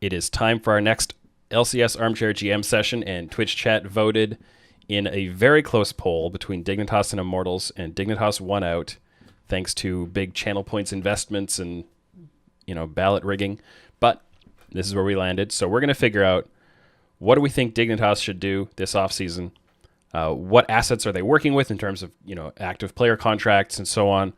It is time for our next LCS Armchair GM session, and Twitch chat voted in a very close poll between Dignitas and Immortals, and Dignitas won out thanks to big channel points investments and ballot rigging. But this is where we landed, so we're going to figure out what do we think Dignitas should do this offseason. What assets are they working with in terms of active player contracts and so on,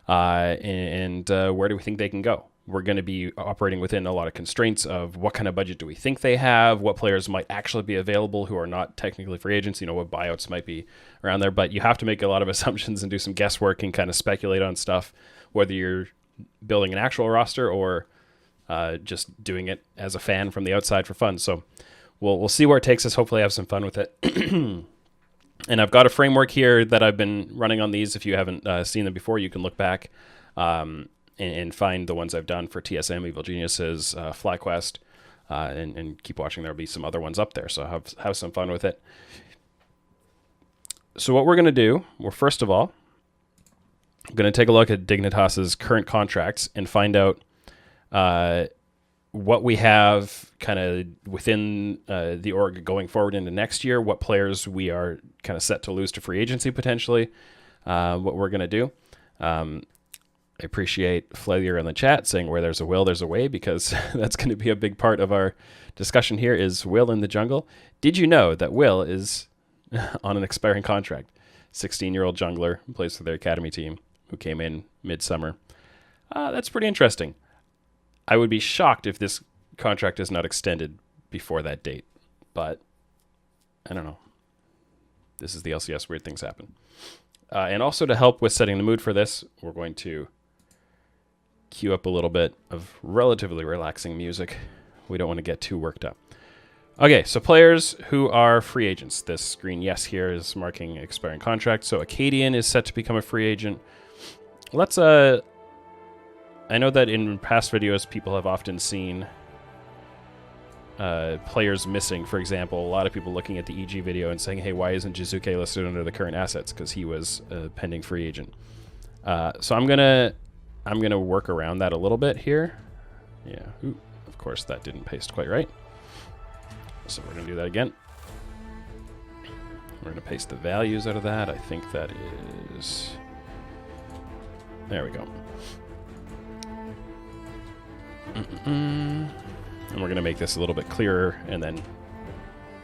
and where do we think they can go? We're going to be operating within a lot of constraints of what kind of budget do we think they have, what players might actually be available who are not technically free agents, what buyouts might be around there. But you have to make a lot of assumptions and do some guesswork and kind of speculate on stuff, whether you're building an actual roster or just doing it as a fan from the outside for fun. So we'll see where it takes us. Hopefully have some fun with it. And I've got a framework here that I've been running on these. If you haven't seen them before, you can look back and find the ones I've done for TSM, Evil Geniuses, FlyQuest, and keep watching. There'll be some other ones up there, so have some fun with it. So what we're going to do, first of all, I'm going to take a look at Dignitas's current contracts and find out what we have kind of within the org going forward into next year, what players we are kind of set to lose to free agency potentially, what we're going to do. I appreciate Flailure in the chat saying where there's a will, there's a way, because that's going to be a big part of our discussion here is Will in the jungle. Did you know that Will is on an expiring contract? 16-year-old jungler who plays for their academy team who came in midsummer. That's pretty interesting. I would be shocked if this contract is not extended before that date, but I don't know. This is the LCS, weird things happen. And also to help with setting the mood for this, we're going to cue up a little bit of relatively relaxing music. We don't want to get too worked up. Okay, so players who are free agents. This green yes here is marking expiring contract. So Acadian is set to become a free agent. Let's I know that in past videos people have often seen players missing. For example, a lot of people looking at the EG video and saying, hey, why isn't Jizuke listed under the current assets? Because he was a pending free agent. So I'm gonna work around that a little bit here. Yeah, ooh, of course that didn't paste quite right. So we're gonna do that again. We're gonna paste the values out of that. I think that is, there we go. And we're gonna make this a little bit clearer and then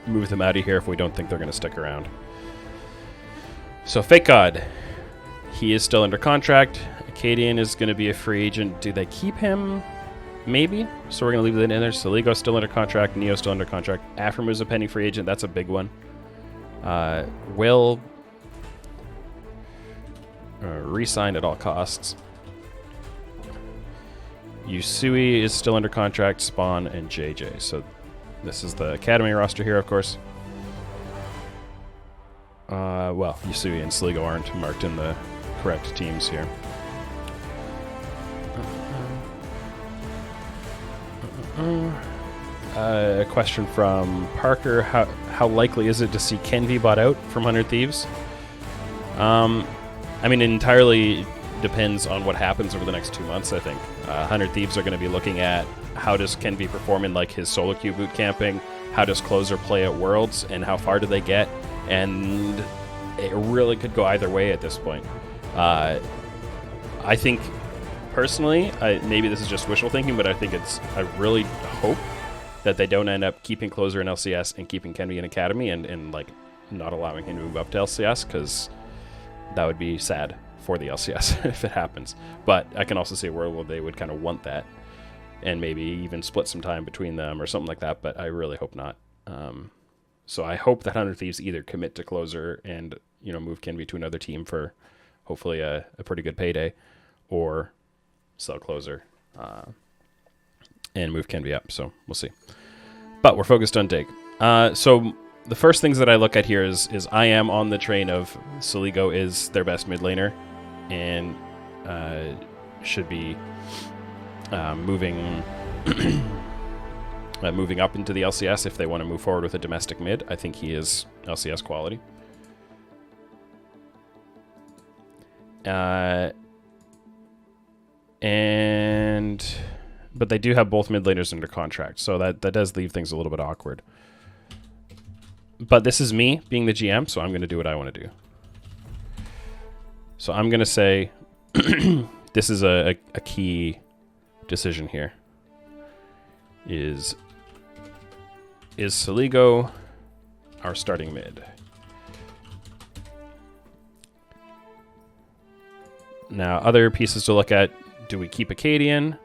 move them out of here if we don't think they're gonna stick around. So Fake God, he is still under contract. Acadian is going to be a free agent. Do they keep him? Maybe. So we're going to leave it in there. Soligo's still under contract. Neo's still under contract. Aframu's a pending free agent. That's a big one. Will re-sign at all costs. Yusui is still under contract. Spawn and JJ. So this is the Academy roster here, of course. Well, Yusui and Soligo aren't marked in the correct teams here. A question from Parker: How likely is it to see Kenvi bought out from 100 Thieves? I mean, it entirely depends on what happens over the next 2 months. I think 100 Thieves are going to be looking at how does Kenvi perform in like his solo queue boot camping, how does Closer play at Worlds, and how far do they get? And it really could go either way at this point. I think. Personally, maybe this is just wishful thinking, but I really hope that they don't end up keeping Closer in LCS and keeping Kenvi in Academy and like not allowing him to move up to LCS, because that would be sad for the LCS if it happens. But I can also see a world where they would kind of want that and maybe even split some time between them or something like that, but I really hope not. So I hope that 100 Thieves either commit to Closer and move Kenvi to another team for hopefully a pretty good payday, or sell Closer and move Kenvi up. So we'll see. But we're focused on Dig. So the first things that I look at here is I am on the train of Soligo is their best mid laner and should be moving moving up into the LCS if they want to move forward with a domestic mid. I think he is LCS quality. And But they do have both mid laners under contract, so that does leave things a little bit awkward. But this is me being the GM, so I'm going to do what I want to do. So I'm going to say this is a key decision here. Is Soligo our starting mid? Now, other pieces to look at. Do we keep Acadian?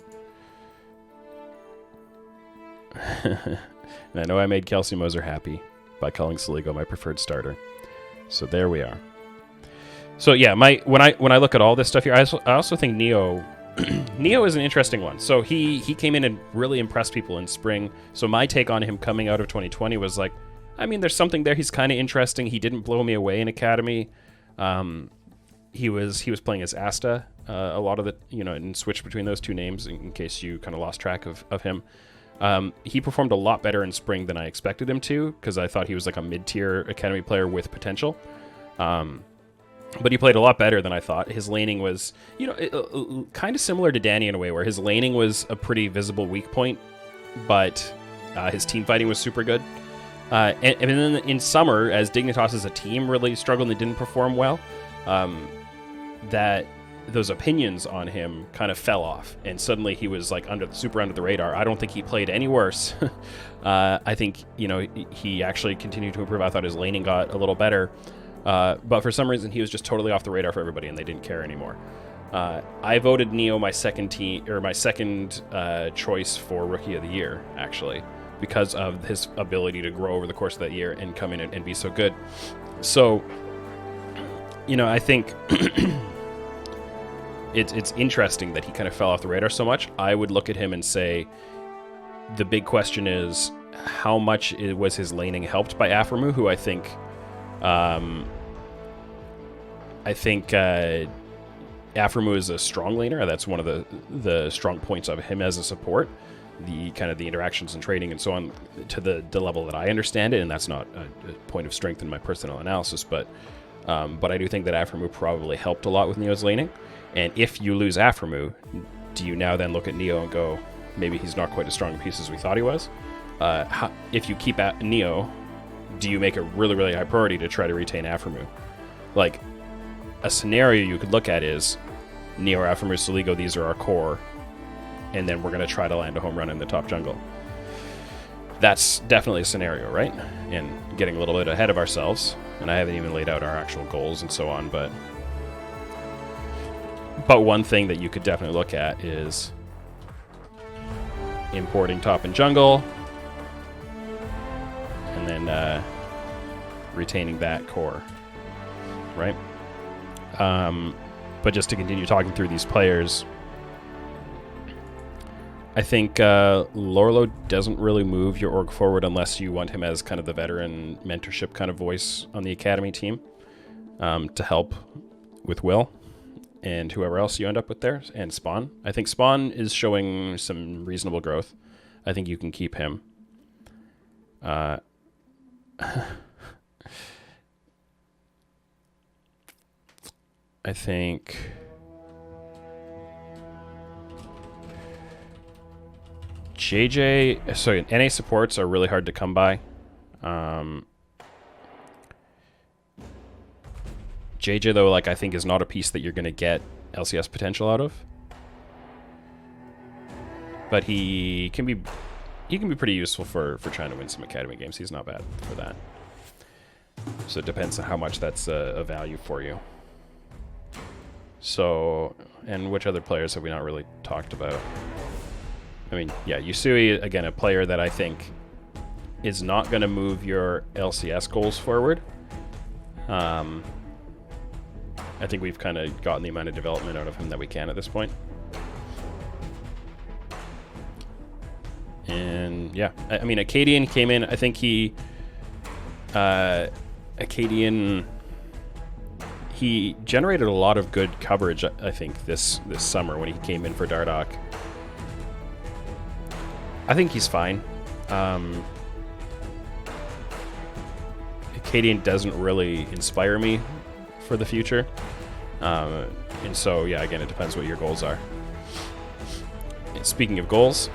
And I know I made Kelsey Moser happy by calling Soligo my preferred starter. So there we are. So yeah, when I look at all this stuff here, I also think Neo Neo is an interesting one. So he came in and really impressed people in spring. So my take on him coming out of 2020 was like, I mean, there's something there. He's kind of interesting. He didn't blow me away in Academy. He was playing as Asta a lot of the, and switched between those two names in case you kind of lost track of him. He performed a lot better in spring than I expected him to, because I thought he was like a mid-tier Academy player with potential. But he played a lot better than I thought. His laning was, kind of similar to Danny in a way, where his laning was a pretty visible weak point, but his team fighting was super good. And then in summer, as Dignitas as a team really struggled and didn't perform well, that those opinions on him kind of fell off, and suddenly he was like super under the radar. I don't think he played any worse. I think he actually continued to improve. I thought his laning got a little better, but for some reason he was just totally off the radar for everybody, and they didn't care anymore. I voted Neo my second choice for Rookie of the Year, actually, because of his ability to grow over the course of that year and come in and be so good. So, I think it's interesting that he kind of fell off the radar so much. I would look at him and say, the big question is, how much was his laning helped by Aframu, who I think Aframu is a strong laner. That's one of the strong points of him as a support. The interactions and trading and so on, to the level that I understand it, and that's not a point of strength in my personal analysis, but I do think that Aframu probably helped a lot with Neo's laning. And if you lose Aframu, do you now then look at Neo and go, maybe he's not quite as strong a piece as we thought he was? If you keep at Neo, do you make a really, really high priority to try to retain Aframu? Like, a scenario you could look at is Neo, Aframu, Soligo, these are our core, and then we're going to try to land a home run in the top jungle. That's definitely a scenario, right? And getting a little bit ahead of ourselves, and I haven't even laid out our actual goals and so on, but one thing that you could definitely look at is importing top and jungle, and then retaining that core, right? But just to continue talking through these players, I think Lorlo doesn't really move your org forward unless you want him as kind of the veteran mentorship kind of voice on the academy team, to help with Will and whoever else you end up with there, and Spawn. I think Spawn is showing some reasonable growth. I think you can keep him. I think NA supports are really hard to come by. JJ, though, I think is not a piece that you're going to get LCS potential out of. But he can be pretty useful for trying to win some academy games. He's not bad for that. So it depends on how much that's a value for you. So, and which other players have we not really talked about? I mean, yeah, Yusui, again, a player that I think is not going to move your LCS goals forward. I think we've kind of gotten the amount of development out of him that we can at this point. And yeah, I mean, Acadian came in. I think Acadian, he generated a lot of good coverage, I think, this summer when he came in for Dardoch. I think he's fine. Acadian doesn't really inspire me for the future. And so, yeah, again, it depends what your goals are. speaking of goals,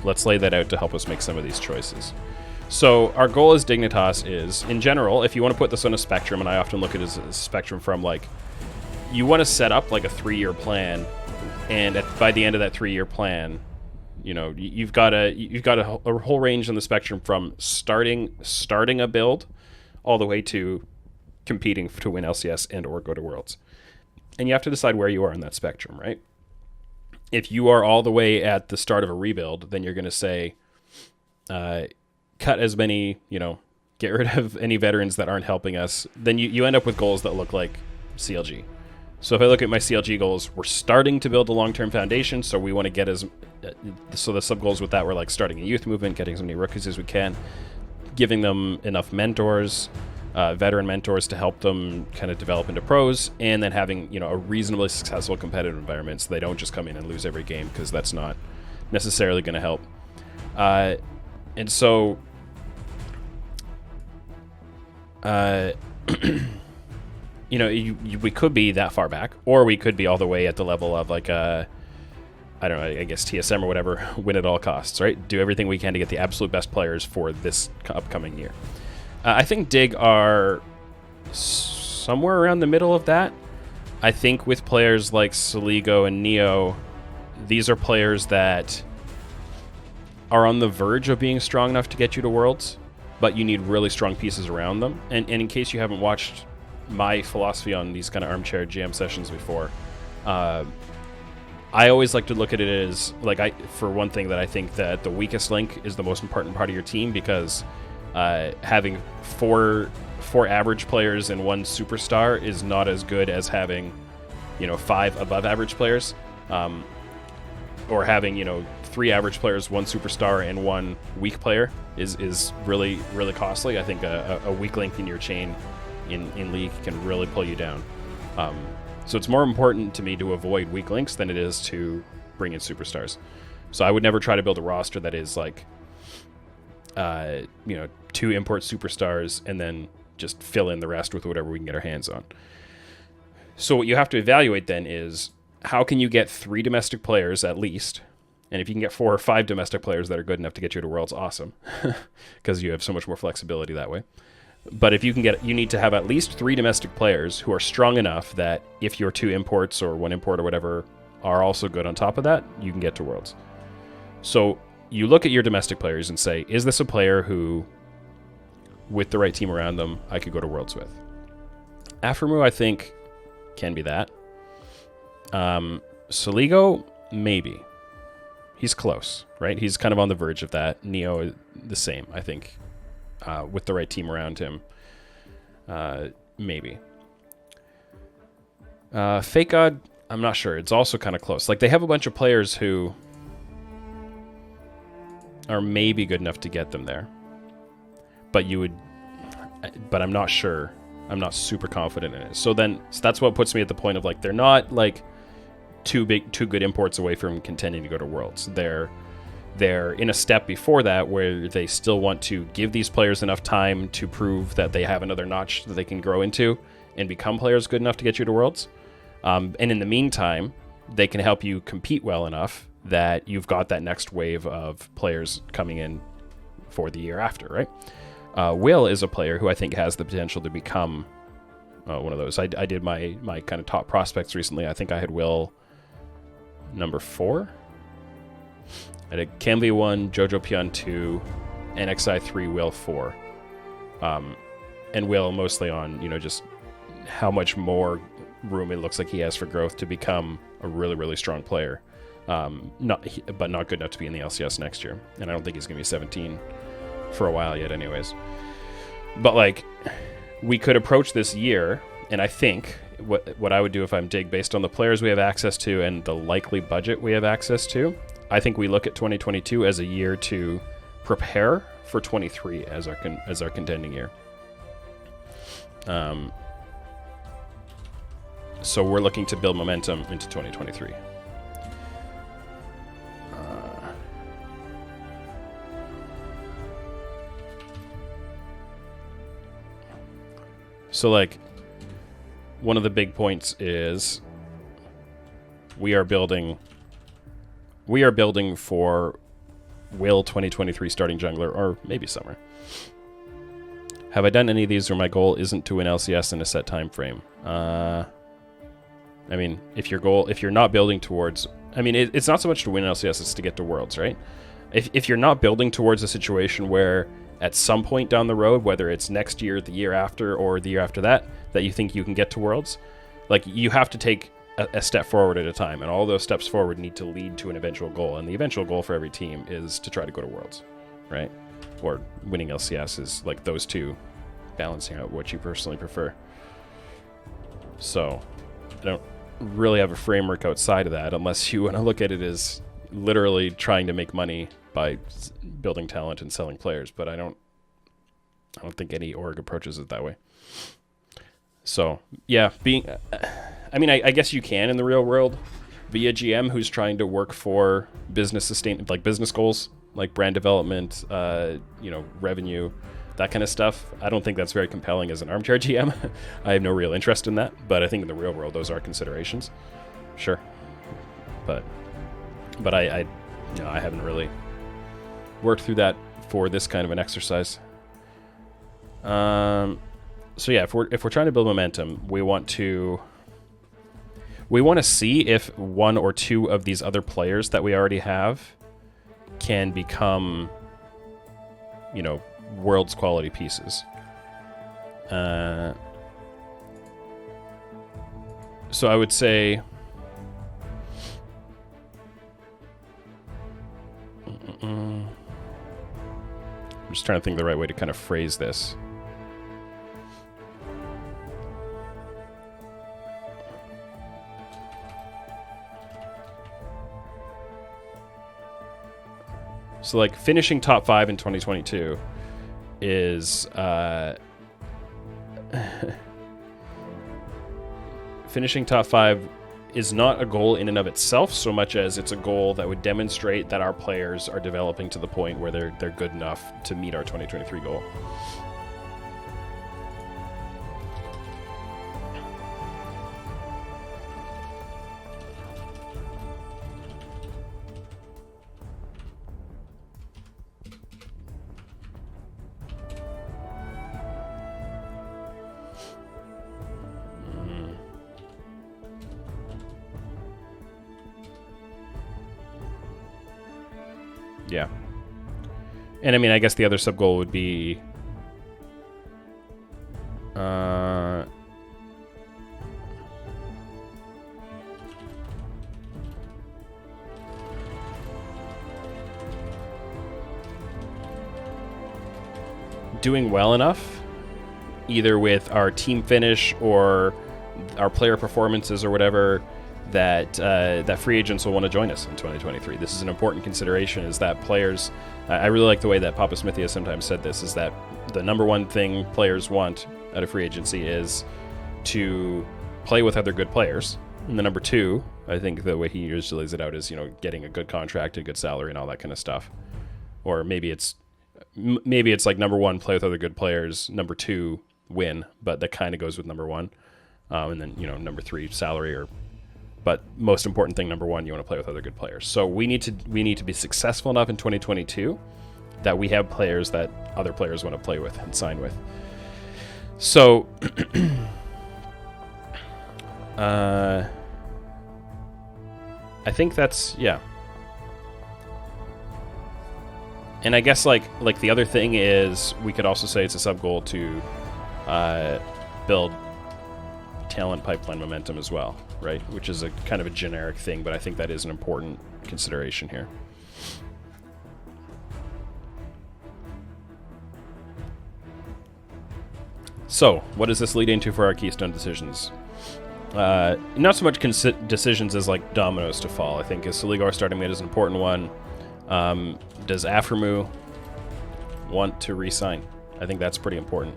let's lay that out to help us make some of these choices. So our goal as Dignitas is, in general, if you want to put this on a spectrum, and I often look at it as a spectrum from like, you want to set up like a 3-year plan, and by the end of that 3-year plan, you know, you've got a whole range on the spectrum from starting a build all the way to competing to win LCS and or go to Worlds. And you have to decide where you are on that spectrum, right? If you are all the way at the start of a rebuild, then you're going to say, cut as many, get rid of any veterans that aren't helping us. Then you end up with goals that look like CLG. So if I look at my CLG goals, we're starting to build a long-term foundation, so we want to get so the sub-goals with that were like starting a youth movement, getting as many rookies as we can, giving them enough mentors, veteran mentors to help them kind of develop into pros, and then having, a reasonably successful competitive environment so they don't just come in and lose every game, because that's not necessarily going to help. And so... we could be that far back, or we could be all the way at the level of like I don't know, I guess TSM or whatever, win at all costs, right? Do everything we can to get the absolute best players for this upcoming year. I think Dig are somewhere around the middle of that. I think with players like Soligo and Neo, these are players that are on the verge of being strong enough to get you to Worlds, but you need really strong pieces around them. And in case you haven't watched my philosophy on these kind of Armchair GM sessions before, I always like to look at it as, for one thing, that I think that the weakest link is the most important part of your team, because having four average players and one superstar is not as good as having, 5 above average players, or having, 3 average players, 1 superstar, and 1 weak player is really, really costly. I think a weak link in your chain in League can really pull you down. So it's more important to me to avoid weak links than it is to bring in superstars. So I would never try to build a roster that is like, 2 import superstars and then just fill in the rest with whatever we can get our hands on. So what you have to evaluate then is, how can you get 3 domestic players at least? And if you can get 4 or 5 domestic players that are good enough to get you to Worlds, awesome, because you have so much more flexibility that way. But if you need to have at least 3 domestic players who are strong enough that if your 2 imports or 1 import or whatever are also good on top of that, you can get to Worlds. So you look at your domestic players and say, is this a player who, with the right team around them, I could go to Worlds with? Aphromoo, I think, can be that. Soligo, maybe. He's close, right? He's kind of on the verge of that. Neo, the same, I think. With the right team around him, maybe. Fake God, I'm not sure. It's also kind of close. Like, they have a bunch of players who are maybe good enough to get them there. But I'm not sure. I'm not super confident in it. So that's what puts me at the point of, like, they're not like too good imports away from contending to go to Worlds. They're in a step before that where they still want to give these players enough time to prove that they have another notch that they can grow into and become players good enough to get you to Worlds. And in the meantime, they can help you compete well enough that you've got that next wave of players coming in for the year after, right? Will is a player who I think has the potential to become one of those. I did my kind of top prospects recently. I think I had Will number 4. I had Camby 1, Jojo Pion 2, NXI 3, Will 4. And Will mostly on, just how much more room it looks like he has for growth to become a really, really strong player. Not good enough to be in the LCS next year. And I don't think he's going to be 17 for a while yet anyways. But, like, we could approach this year, and I think what I would do if I'm Dig, based on the players we have access to and the likely budget we have access to, I think we look at 2022 as a year to prepare for 23 as our contending year. So we're looking to build momentum into 2023. So, like, one of the big points is we are building We are building for will 2023 starting jungler, or maybe summer. Have I done any of these where my goal isn't to win LCS in a set time frame? I mean, if you're not building towards, I mean, it's not so much to win LCS, it's to get to Worlds, right? If you're not building towards a situation where at some point down the road, whether it's next year, the year after, or the year after that, that you think you can get to Worlds, like, you have to take a step forward at a time, and all those steps forward need to lead to an eventual goal, and the eventual goal for every team is to try to go to Worlds, right? Or winning LCS is like those two, balancing out what you personally prefer. So I don't really have a framework outside of that, unless you want to look at it as literally trying to make money by building talent and selling players, but I don't think any org approaches it that way. So yeah, I mean, I guess you can in the real world be a GM who's trying to work for business goals, like brand development, revenue, that kind of stuff. I don't think that's very compelling as an armchair GM. I have no real interest in that, but I think in the real world those are considerations. Sure. But I haven't really worked through that for this kind of an exercise. So yeah, if we're trying to build momentum, we want to see if one or two of these other players that we already have can become, Worlds quality pieces. So I would say I'm just trying to think the right way to kind of phrase this. So, like, finishing top 5 in 2022 is finishing top 5 is not a goal in and of itself so much as it's a goal that would demonstrate that our players are developing to the point where they're good enough to meet our 2023 goal. Yeah. And I mean, I guess the other sub-goal would be doing well enough, either with our team finish or our player performances or whatever, that free agents will want to join us in 2023. This is an important consideration, is that players, I really like the way that Papa Smithy has sometimes said this, is that the number one thing players want out of free agency is to play with other good players. And the number two, I think the way he usually lays it out is, getting a good contract, a good salary, and all that kind of stuff. Or maybe it's like number one, play with other good players, number two, win, but that kind of goes with number one. And then, number three, salary, but most important thing, number one, you want to play with other good players. So we need to be successful enough in 2022 that we have players that other players want to play with and sign with. So I think that's, yeah. And I guess like the other thing is, we could also say it's a sub goal to build talent pipeline momentum as well, right? Which is a kind of a generic thing, but I think that is an important consideration here. So, what does this lead into for our Keystone decisions? Not so much decisions as like dominoes to fall. I think is Siligor starting mid is an important one. Does Aframu want to re-sign? I think that's pretty important.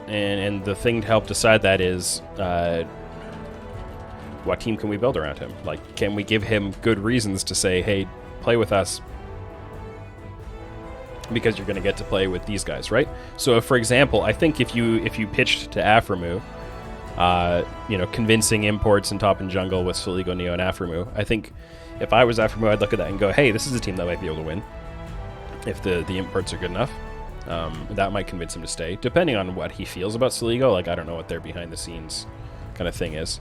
And the thing to help decide that is, what team can we build around him? Like, can we give him good reasons to say, hey, play with us? because you're going to get to play with these guys, right? So, if, for example, I think if you pitched to Aframu, convincing imports in top and jungle with Soligo, Neo, and Aframu, I think if I was Aframu, I'd look at that and go, hey, this is a team that might be able to win if the imports are good enough. That might convince him to stay, depending on what he feels about Soligo. Like, I don't know what their behind-the-scenes kind of thing is.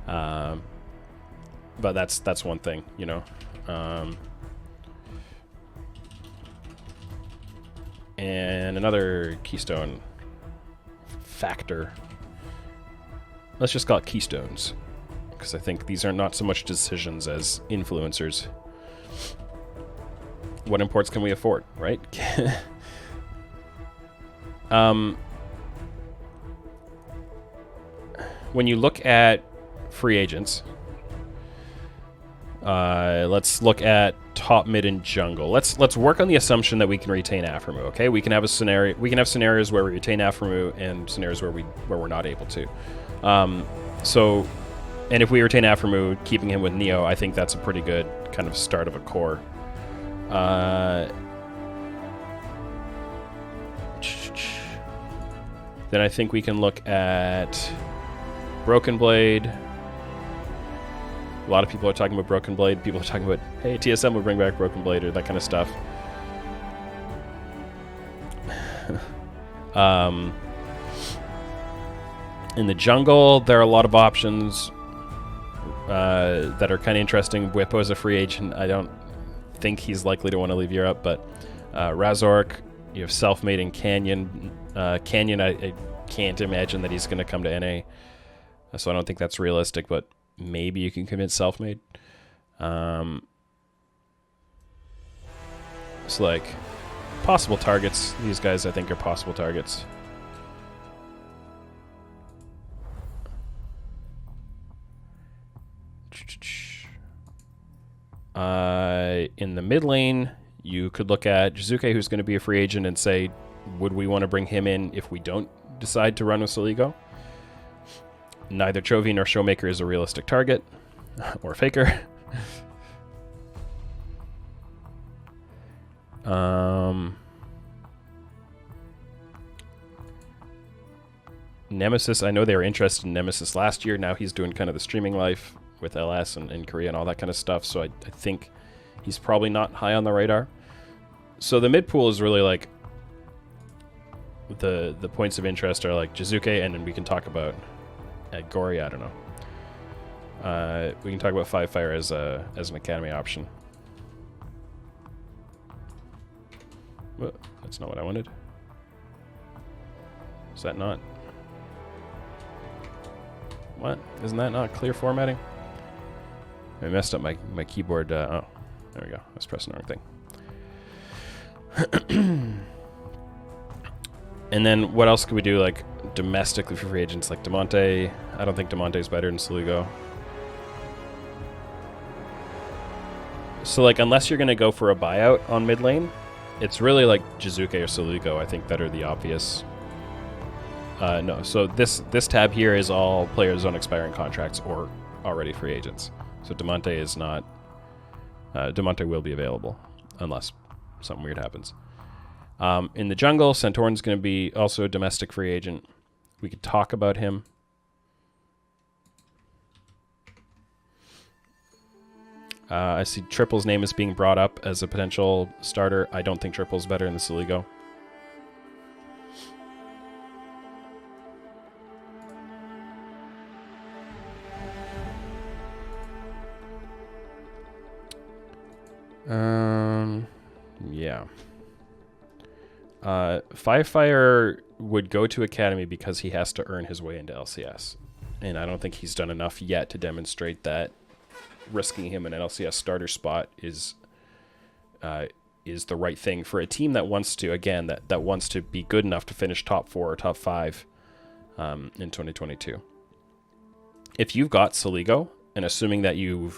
But that's one thing, and another Keystone factor. Let's just call it Keystones, because I think these are not so much decisions as influencers. What imports can we afford, right? When you look at free agents, let's look at top, mid, and jungle. Let's work on the assumption that we can retain Aframu. Okay, we can have scenarios where we retain Aframu and scenarios where we're not able to. And if we retain Aframu, keeping him with Neo, I think that's a pretty good kind of start of a core. Then I think we can look at Broken Blade. A lot of people are talking about Broken Blade. People are talking about, hey, TSM will bring back Broken Blade or that kind of stuff. In the jungle, there are a lot of options that are kind of interesting. Whippo is a free agent. I don't think he's likely to want to leave Europe, but Razork, you have Selfmade and Canyon. Canyon, I can't imagine that he's going to come to NA, so I don't think that's realistic, but maybe you can convince Selfmade. It's like possible targets. These guys, I think, are possible targets. In the mid lane, you could look at Jizuke, who's going to be a free agent, and say, would we want to bring him in if we don't decide to run with Soligo? Neither Chovy nor Showmaker is a realistic target, or Faker. Nemesis, I know they were interested in Nemesis last year. Now he's doing kind of the streaming life with LS and Korea and all that kind of stuff, so I think he's probably not high on the radar. So the mid pool is really like the points of interest are like Jizuke, and then we can talk about Gory, I don't know. We can talk about Five Fire as an academy option. Well, that's not what I wanted. Is that not? What? Isn't that not clear formatting? I messed up my keyboard. Oh, there we go. I was pressing the wrong thing. And then what else could we do, like, domestically for free agents? Like Demonte. I don't think Demonte's better than Soligo. So, like, unless you're going to go for a buyout on mid lane, it's really like Jizuke or Soligo, I think, that are the obvious. No, so this tab here is all players on expiring contracts or already free agents. So Demonte is not... Demonte will be available, unless something weird happens. In the jungle, Santorin's going to be also a domestic free agent. We could talk about him. I see Triple's name is being brought up as a potential starter. I don't think Triple's better than the Soligo. Yeah. Five Fire would go to Academy because he has to earn his way into LCS. And I don't think he's done enough yet to demonstrate that risking him in an LCS starter spot is the right thing for a team that wants to, again, that wants to be good enough to finish top 4 or top 5 in 2022. If you've got Soligo, and assuming that you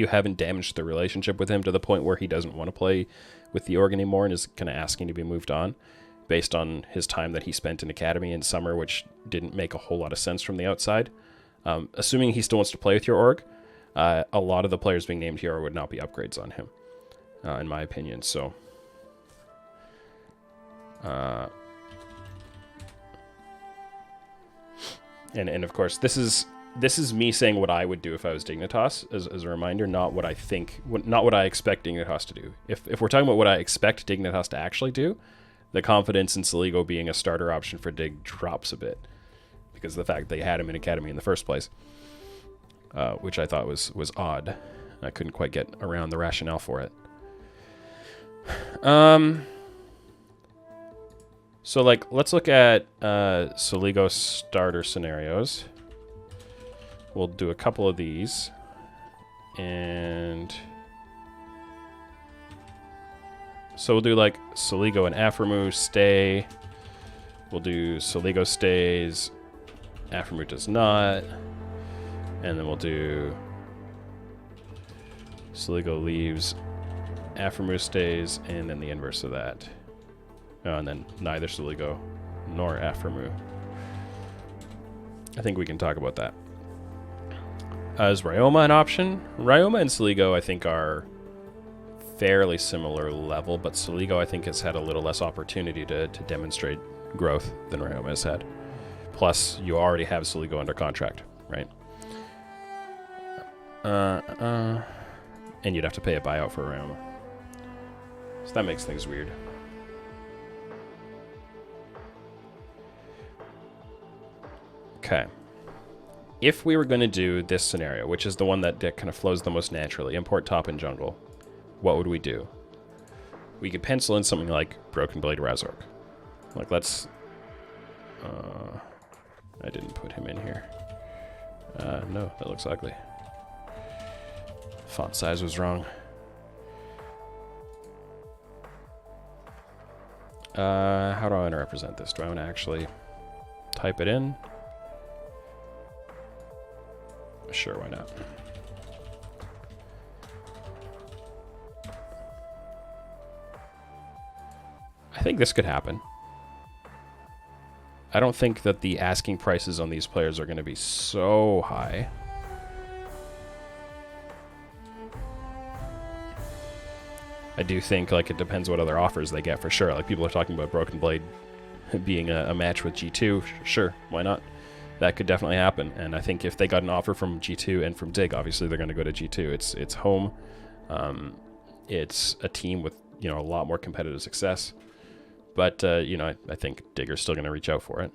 haven't damaged the relationship with him to the point where he doesn't want to play with the org anymore and is kind of asking to be moved on based on his time that he spent in Academy in summer, which didn't make a whole lot of sense from the outside. Assuming he still wants to play with your org, a lot of the players being named here would not be upgrades on him, in my opinion. So And of course, this is me saying what I would do if I was Dignitas, as a reminder, not what I expect Dignitas to do. If we're talking about what I expect Dignitas to actually do, the confidence in Soligo being a starter option for Dig drops a bit because of the fact they had him in Academy in the first place, which I thought was odd. I couldn't quite get around the rationale for it. So, like, let's look at Soligo starter scenarios. We'll do a couple of these. And so we'll do, like, Soligo and Aframu stay. We'll do Soligo stays. Aframu does not. And then we'll do Soligo leaves. Aframu stays. And then the inverse of that. Oh, and then neither Soligo nor Aframu. I think we can talk about that. Is Ryoma an option? Ryoma and Soligo, I think, are fairly similar level, but Soligo, I think, has had a little less opportunity to demonstrate growth than Ryoma has had. Plus, you already have Soligo under contract, right? And you'd have to pay a buyout for Ryoma. So that makes things weird. Okay. If we were going to do this scenario, which is the one that kind of flows the most naturally, import top and jungle, what would we do? We could pencil in something like Broken Blade Razork. Like, let's... I didn't put him in here. No, that looks ugly. Font size was wrong. How do I want to represent this? Do I want to actually type it in? Sure, why not? I think this could happen. I don't think that the asking prices on these players are going to be so high. I do think, like, it depends what other offers they get for sure. Like, people are talking about Broken Blade being a match with G2. Sure, why not? That could definitely happen, and I think if they got an offer from G2 and from Dig, obviously they're going to go to G2. It's home. It's a team with, you know, a lot more competitive success. But you know, I think Digger's still going to reach out for it.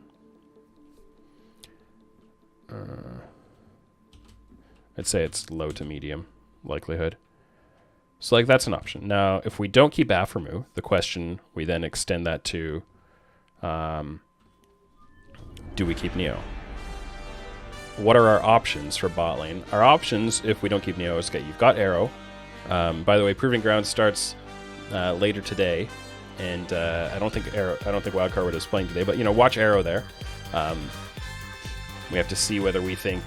I'd say it's low to medium likelihood. So, like, that's an option. Now, if we don't keep Aframu, the question, we then extend that to, do we keep Neo? What are our options for bot lane? Our options, if we don't keep Neo, is, okay, you've got Arrow. By the way, Proving Ground starts later today, and I don't think Wildcard Wood is playing today, but, you know, watch Arrow there. We have to see whether we think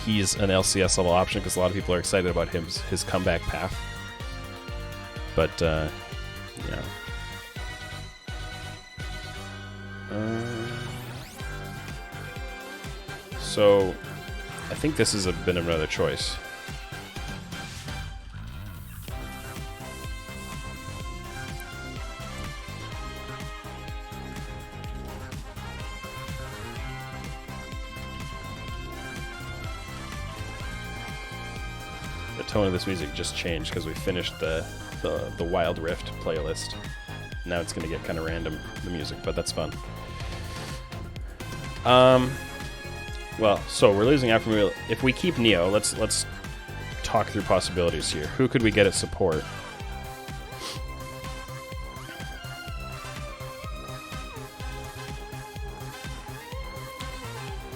he's an LCS level option, because a lot of people are excited about his comeback path. But yeah. So I think this has been another choice. The tone of this music just changed because we finished the Wild Rift playlist. Now it's going to get kind of random, the music, but that's fun. Well, so we're losing Aframu. If we keep Neo, let's talk through possibilities here. Who could we get at support?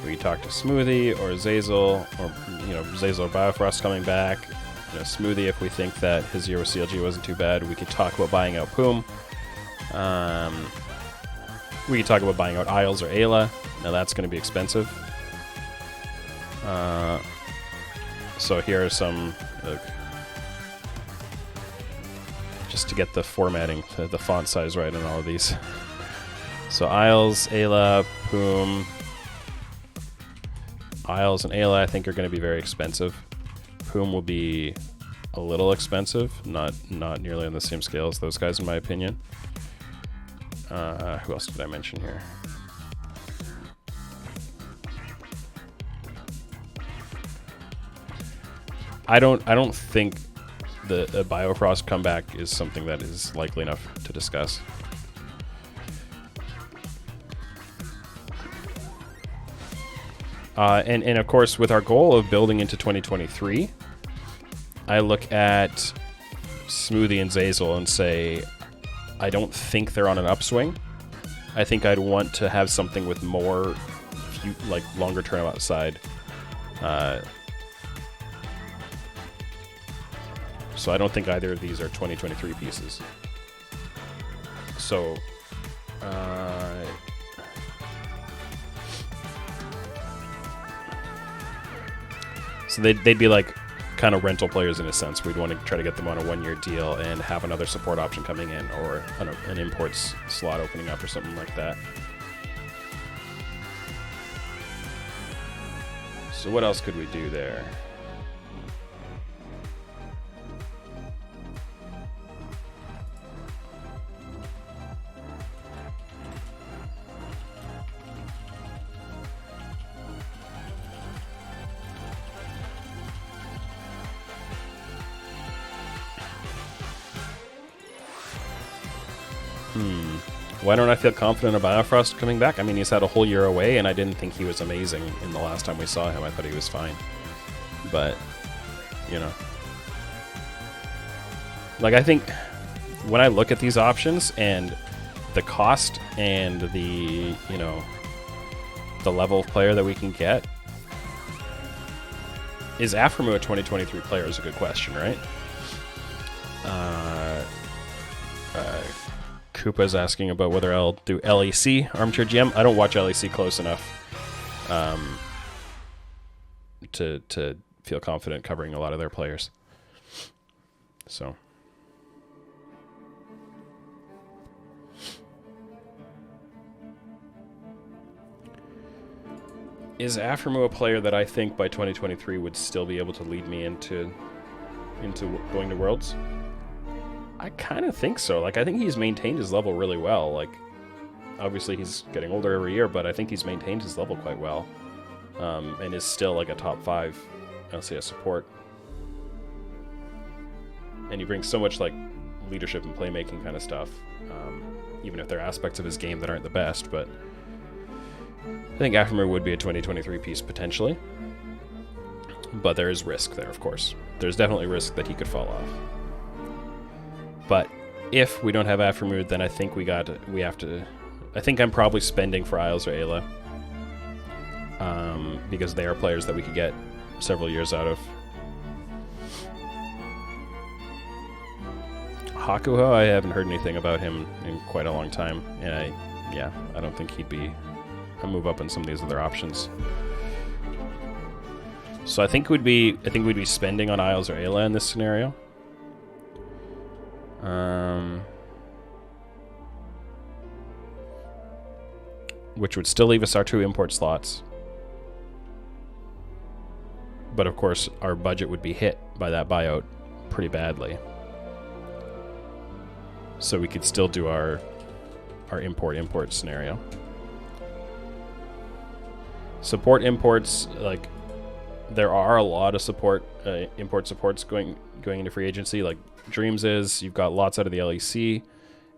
We talk to Smoothie or Zazel, or, you know, Zazel or Biofrost coming back. You know, Smoothie, if we think that his year with CLG wasn't too bad. We could talk about buying out Poom. We could talk about buying out Isles or Ayla. Now that's going to be expensive. So here are some, just to get the formatting, the font size right on all of these. So Isles, Ayla, Poom. Isles and Ayla, I think, are going to be very expensive. Poom will be a little expensive, not nearly on the same scale as those guys, in my opinion. Who else did I mention here? I don't think the Biofrost comeback is something that is likely enough to discuss. And of course, with our goal of building into 2023, I look at Smoothie and Zazel and say, I don't think they're on an upswing. I think I'd want to have something with more, like, longer term outside. So I don't think either of these are 2023 pieces. So, so they'd be like kind of rental players in a sense. We'd want to try to get them on a 1-year deal and have another support option coming in, or an imports slot opening up or something like that. So what else could we do there? Why don't I feel confident about Biofrost coming back? I mean, he's had a whole year away, and I didn't think he was amazing in the last time we saw him. I thought he was fine. But, you know. Like, I think when I look at these options and the cost and the, you know, the level of player that we can get, is Afremu a 2023 player is a good question, right? Koopa's asking about whether I'll do LEC, Armchair GM. I don't watch LEC close enough to feel confident covering a lot of their players. So. Is Afremu a player that I think by 2023 would still be able to lead me into going to Worlds? I kind of think so. Like, I think he's maintained his level really well. Like, obviously he's getting older every year, but I think he's maintained his level quite well, and is still like a top 5 LCS support. And he brings so much like leadership and playmaking kind of stuff, even if there are aspects of his game that aren't the best. But I think Afremu would be a 2023 piece potentially, but there is risk there, of course. There's definitely risk that he could fall off. But if we don't have Afremu, then I think we have to. I think I'm probably spending for Isles or Ayla, because they are players that we could get several years out of. Hakuho, I haven't heard anything about him in quite a long time, and I don't think he'd be a move up in some of these other options. So I think we'd be spending on Isles or Ayla in this scenario. Which would still leave us our 2 import slots. But of course, our budget would be hit by that buyout pretty badly. So we could still do our import scenario. Support imports, like, there are a lot of support import supports going into free agency. Like Dreams is, you've got lots out of the LEC,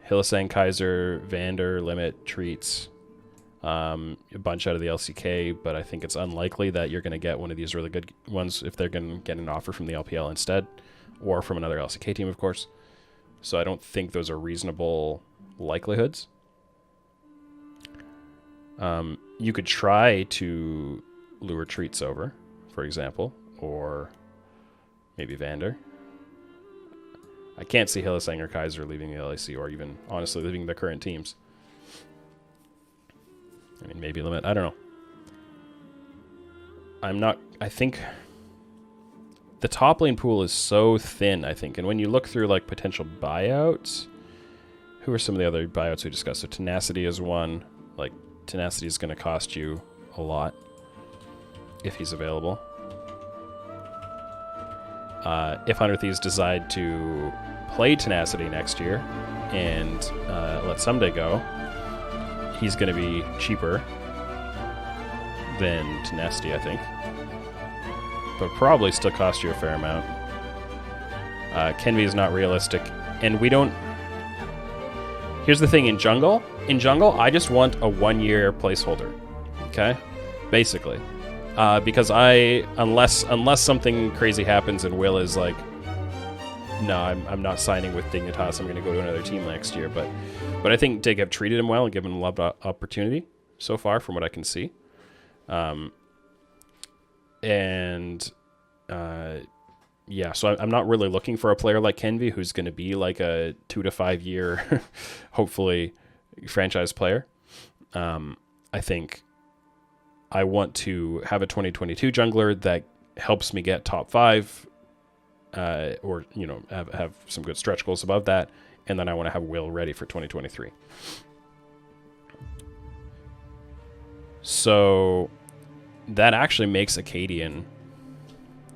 Hylissang, Kaiser, Vander, Limit, Treats, a bunch out of the LCK, but I think it's unlikely that you're going to get one of these really good ones if they're going to get an offer from the LPL instead, or from another LCK team, of course. So I don't think those are reasonable likelihoods. You could try to lure Treats over, for example, or maybe Vander. I can't see Hylissang or Kaiser leaving the LAC, or even, honestly, leaving the current teams. I mean, maybe Limit. I don't know. I think the top lane pool is so thin, I think. And when you look through, like, potential buyouts, who are some of the other buyouts we discussed? So Tenacity is one. Like, Tenacity is going to cost you a lot if he's available. If 100 Thieves decide to play Tenacity next year and let Someday go, he's going to be cheaper than Tenacity, I think. But probably still cost you a fair amount. Kenvi is not realistic. And we don't... Here's the thing, in Jungle, I just want a 1-year placeholder. Okay? Basically. Because unless something crazy happens and Will is like, no, I'm not signing with Dignitas, I'm going to go to another team next year. But I think Dig have treated him well and given him a lot of opportunity so far from what I can see. Yeah, so I'm not really looking for a player like Kenvi who's going to be like a 2 to 5 year, hopefully, franchise player. I think I want to have a 2022 jungler that helps me get top 5, or have some good stretch goals above that, and then I want to have Will ready for 2023. So that actually makes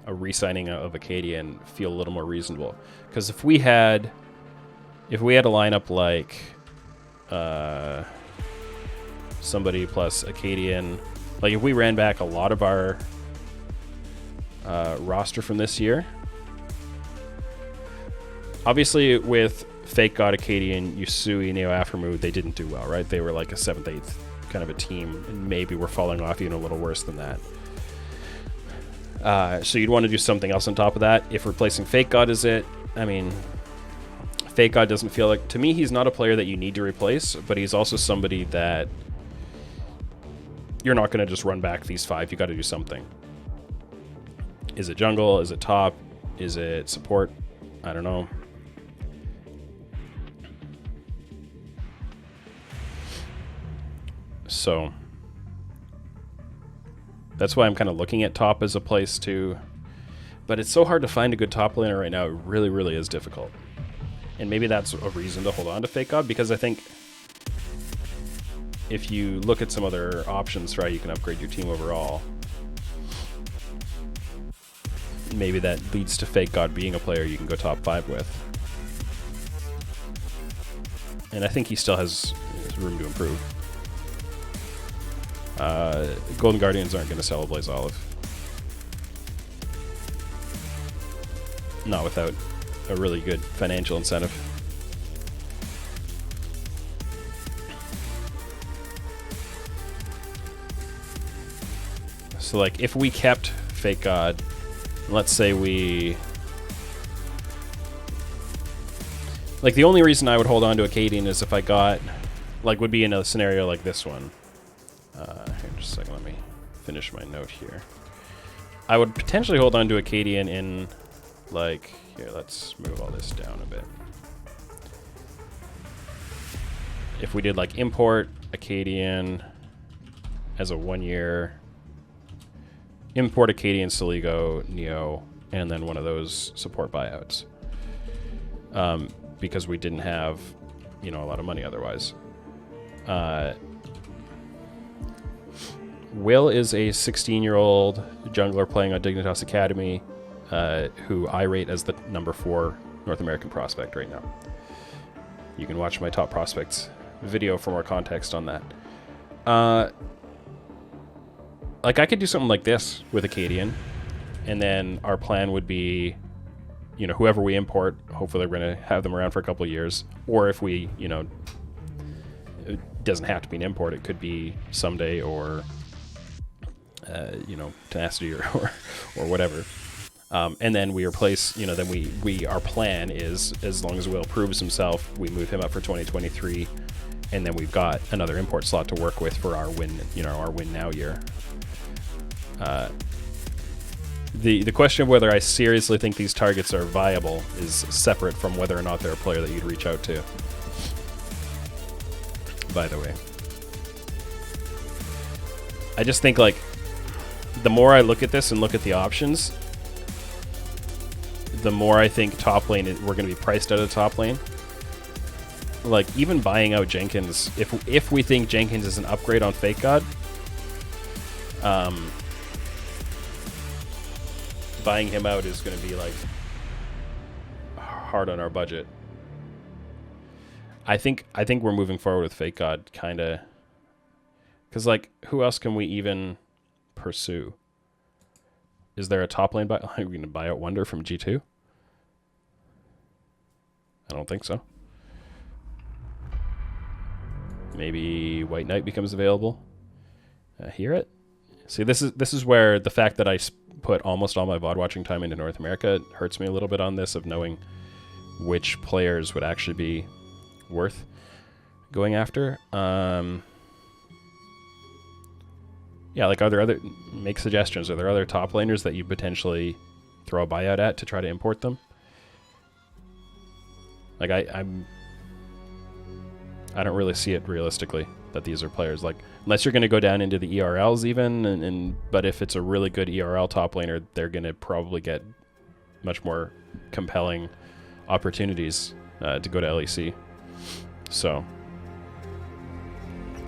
a re-signing of Acadian feel a little more reasonable. Because if we had a lineup like somebody plus Acadian, like if we ran back a lot of our roster from this year, obviously with Fake God, Acadian, Yusui, Neo Aftermood, they didn't do well, right? They were like a 7th, 8th kind of a team, and maybe we're falling off even a little worse than that. So you'd want to do something else on top of that. If replacing Fake God is it, I mean, Fake God doesn't feel like... To me, he's not a player that you need to replace, but he's also somebody that you're not going to just run back these 5. You got to do something. Is it jungle? Is it top? Is it support? I don't know. So that's why I'm kind of looking at top as a place to... But it's so hard to find a good top laner right now. It really, really is difficult. And maybe that's a reason to hold on to Fake God, because I think if you look at some other options for how you can upgrade your team overall, maybe that leads to Fake God being a player you can go top 5 with. And I think he still has room to improve. Golden Guardians aren't going to sell a Blaze Olive. Not without a really good financial incentive. So like if we kept Fake God, let's say we... Like the only reason I would hold on to Acadian is if I got... Like would be in a scenario like this one. Here, just a second, let me finish my note here. I would potentially hold on to Acadian in, like, here, let's move all this down a bit. If we did, like, import Acadian as a 1-year, import Acadian, Siligo, Neo, and then one of those support buyouts. Because we didn't have, a lot of money otherwise. Will is a 16-year-old jungler playing on Dignitas Academy, who I rate as the number 4 North American prospect right now. You can watch my top prospects video for more context on that. Like I could do something like this with Acadian, and then our plan would be, whoever we import, hopefully we're going to have them around for a couple of years. Or if we, it doesn't have to be an import, it could be someday or... Tenacity or whatever. And then we replace, then our plan is, as long as Will proves himself, we move him up for 2023, and then we've got another import slot to work with for our win, our win now year. The question of whether I seriously think these targets are viable is separate from whether or not they're a player that you'd reach out to. By the way. I just think, like, the more I look at this and look at the options, the more I think top lane, we're going to be priced out of top lane. Like, even buying out Jenkins, if we think Jenkins is an upgrade on Fake God, buying him out is going to be, like, hard on our budget. I think we're moving forward with Fake God kind of Because, like, who else can we even pursue? Is there a top lane buy? Are we going to buy out Wonder from G2? I don't think so. Maybe White Knight becomes available. Hear it? See, this is where the fact that I put almost all my VOD watching time into North America hurts me a little bit on this, of knowing which players would actually be worth going after. Yeah, like, are there other... Make suggestions. Are there other top laners that you potentially throw a buyout at to try to import them? Like, I don't really see it realistically that these are players. Like, unless you're going to go down into the ERLs even, but if it's a really good ERL top laner, they're going to probably get much more compelling opportunities to go to LEC. So,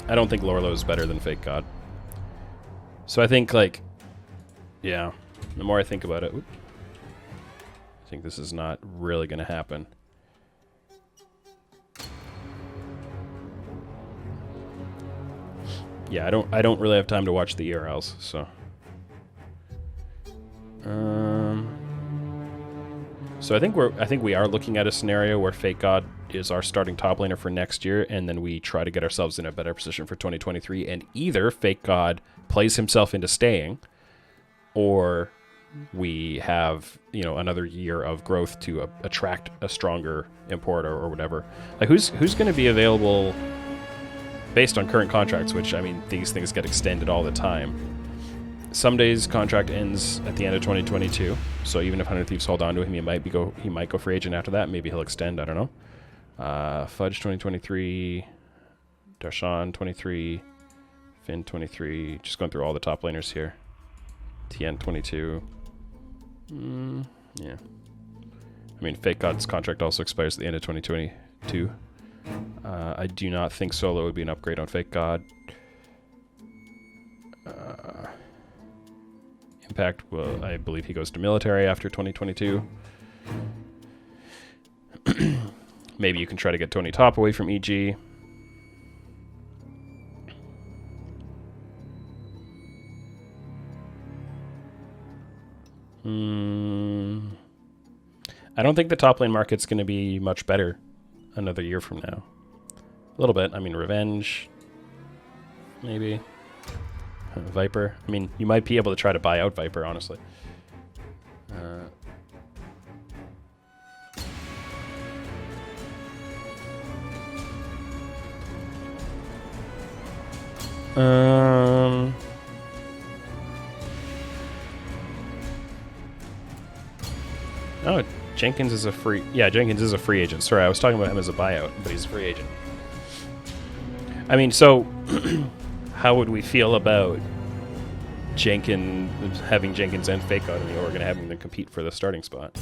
I don't think Lorlo is better than Fake God. So I think, like, yeah, the more I think about it, I think this is not really going to happen. Yeah, I don't really have time to watch the ERLs, so. So I think we are looking at a scenario where Fake God is our starting top laner for next year, and then we try to get ourselves in a better position for 2023, and either Fake God plays himself into staying, or we have, you know, another year of growth to attract a stronger importer or whatever. Like, who's going to be available based on current contracts, which, I mean, these things get extended all the time. Somedays contract ends at the end of 2022, so even if 100 Thieves hold on to him, he might go free agent after that. Maybe he'll extend, I don't know. Fudge 2023, Darshan 23, Finn 23, just going through all the top laners here. TN 22. Yeah. I mean, Fake God's contract also expires at the end of 2022. I do not think Solo would be an upgrade on Fake God. Impact, well, I believe he goes to military after 2022. Maybe you can try to get Tony Top away from EG. I don't think the top lane market's going to be much better another year from now. A little bit. I mean, Revenge, maybe. Viper. I mean, you might be able to try to buy out Viper, honestly. Oh, Jenkins is a free... Yeah, Jenkins is a free agent. Sorry, I was talking about him as a buyout, but he's a free agent. I mean, so... how would we feel about having Jenkins and Fake God in the org and having them compete for the starting spot?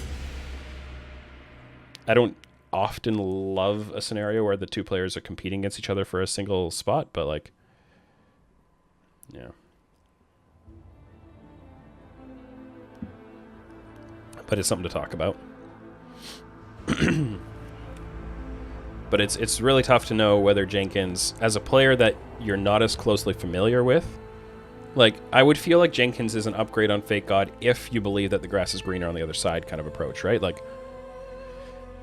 I don't often love a scenario where the two players are competing against each other for a single spot, but, like... Yeah. But it's something to talk about. But it's really tough to know whether Jenkins, as a player that you're not as closely familiar with, like, I would feel like Jenkins is an upgrade on Fake God if you believe that the grass is greener on the other side kind of approach, right? Like,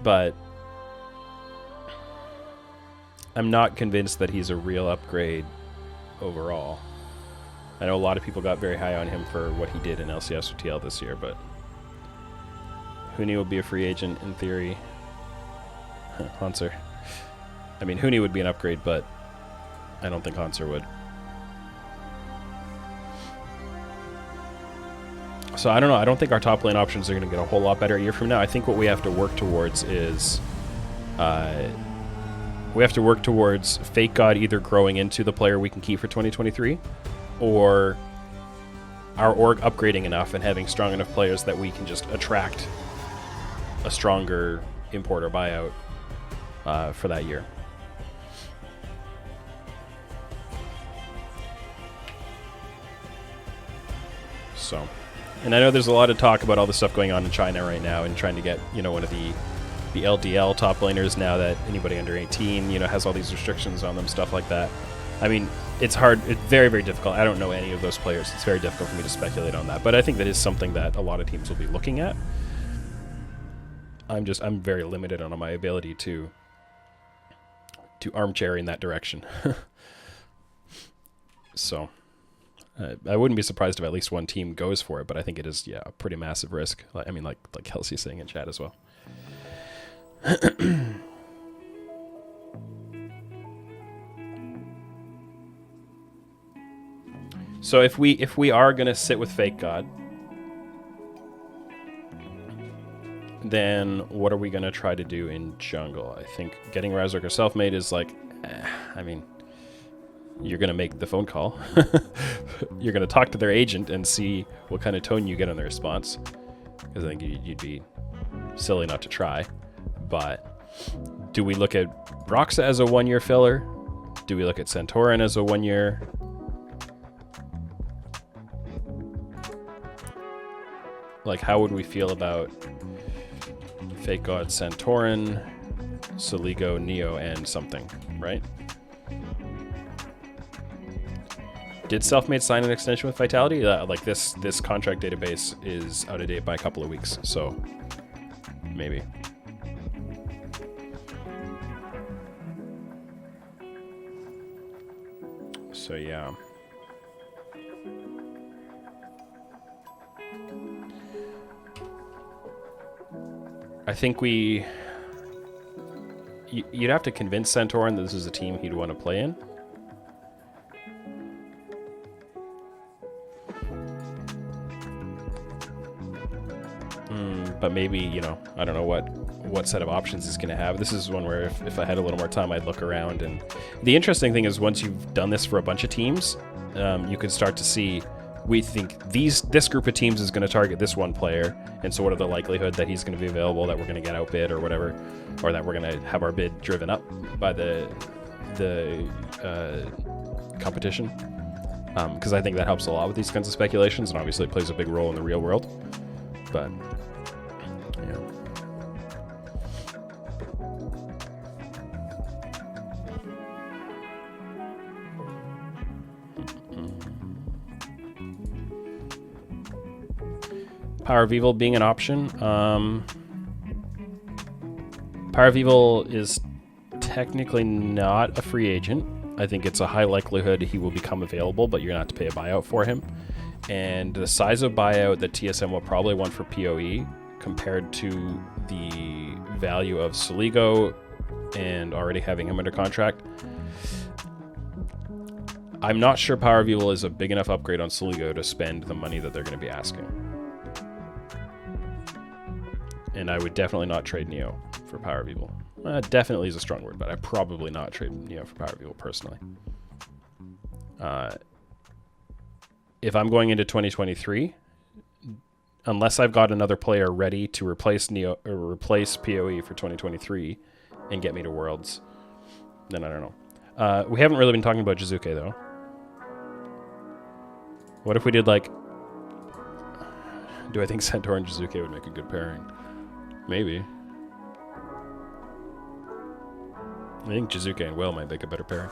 but I'm not convinced that he's a real upgrade overall. I know a lot of people got very high on him for what he did in LCS or TL this year, but Huni will be a free agent in theory. Hanser. I mean, Huni would be an upgrade, but I don't think Hanser would. So I don't know. I don't think our top lane options are going to get a whole lot better a year from now. I think what we have to work towards is Fake God either growing into the player we can keep for 2023, or our org upgrading enough and having strong enough players that we can just attract a stronger import or buyout for that year. So, and I know there's a lot of talk about all the stuff going on in China right now and trying to get, you know, one of the LDL top laners now that anybody under 18, you know, has all these restrictions on them, stuff like that. I mean, it's hard. It's very, very difficult. I don't know any of those players. It's very difficult for me to speculate on that. But I think that is something that a lot of teams will be looking at. I'm very limited on my ability to armchair in that direction. So I wouldn't be surprised if at least one team goes for it, but I think it is, a pretty massive risk. I mean, like Kelsey's saying in chat as well. So if we are gonna sit with Fake God, then what are we gonna try to do in jungle? I think getting Razork or Selfmade is like, I mean, you're gonna make the phone call. You're gonna talk to their agent and see what kind of tone you get on the response. Because I think you'd be silly not to try. But do we look at Roxa as a 1-year filler? Do we look at Santorin as a 1-year? Like, how would we feel about Fake God, Santorin, Soligo, Neo, and something, right? Did Selfmade sign an extension with Vitality? Like, this contract database is out of date by a couple of weeks, so maybe. So, yeah. I think you'd have to convince Santorin that this is a team he'd want to play in. But maybe, I don't know what set of options he's going to have. This is one where if I had a little more time, I'd look around. And the interesting thing is once you've done this for a bunch of teams, you can start to see, we think this group of teams is going to target this one player, and so what are the likelihood that he's going to be available, that we're going to get outbid or whatever, or that we're going to have our bid driven up by the competition. Because I think that helps a lot with these kinds of speculations, and obviously it plays a big role in the real world. But yeah. Power of Evil being an option. Power of Evil is technically not a free agent. I think it's a high likelihood he will become available, but you're going to have to pay a buyout for him. And the size of buyout that TSM will probably want for PoE compared to the value of Soligo and already having him under contract, I'm not sure Power of Evil is a big enough upgrade on Soligo to spend the money that they're going to be asking. And I would definitely not trade Neo for Power of Evil. Definitely is a strong word, but I'd probably not trade Neo for Power of Evil personally. If I'm going into 2023, unless I've got another player ready to replace Neo or replace PoE for 2023 and get me to Worlds, then I don't know. We haven't really been talking about Jizuke though. What if we did like? Do I think Centaur and Jizuke would make a good pairing? Maybe. I think Jizuke and Will might make a better pairing.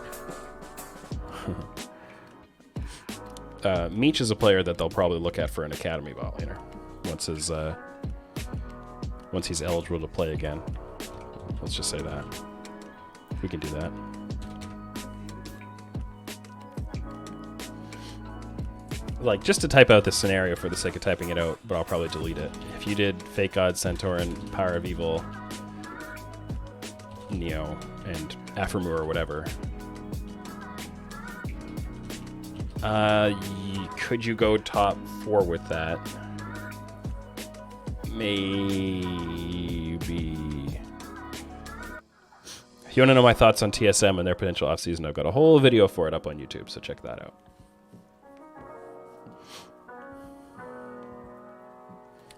Meech is a player that they'll probably look at for an academy bot laner once he's eligible to play again. Let's just say that. We can do that. Like, just to type out this scenario for the sake of typing it out, but I'll probably delete it. If you did Fake God, Santorin, Power of Evil, Neo, and Aphromu or whatever, could you go top 4 with that? Maybe. If you want to know my thoughts on TSM and their potential offseason, I've got a whole video for it up on YouTube, so check that out.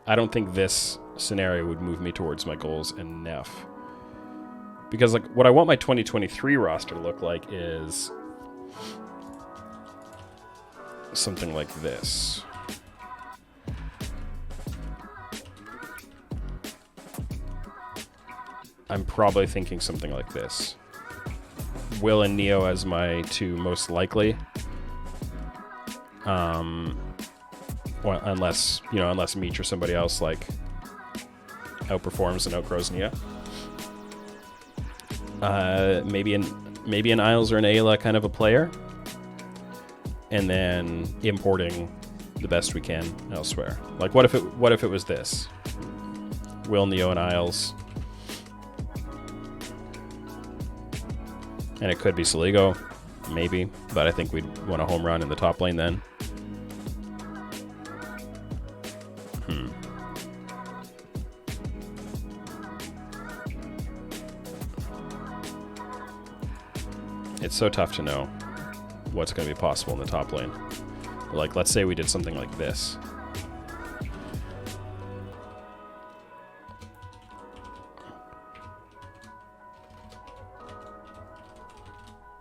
I don't think this scenario would move me towards my goals enough. Because like what I want my 2023 roster to look like is something like this. I'm probably thinking something like this. Will and Neo as my two most likely. Well, unless Meech or somebody else like outperforms and outgrows Neo. Maybe an Isles or an Ayla kind of a player, and then importing the best we can elsewhere. Like, what if it was this? Will, Neo, and Isles, and it could be Soligo, maybe, but I think we'd want a home run in the top lane then. It's so tough to know what's going to be possible in the top lane. Like, let's say we did something like this.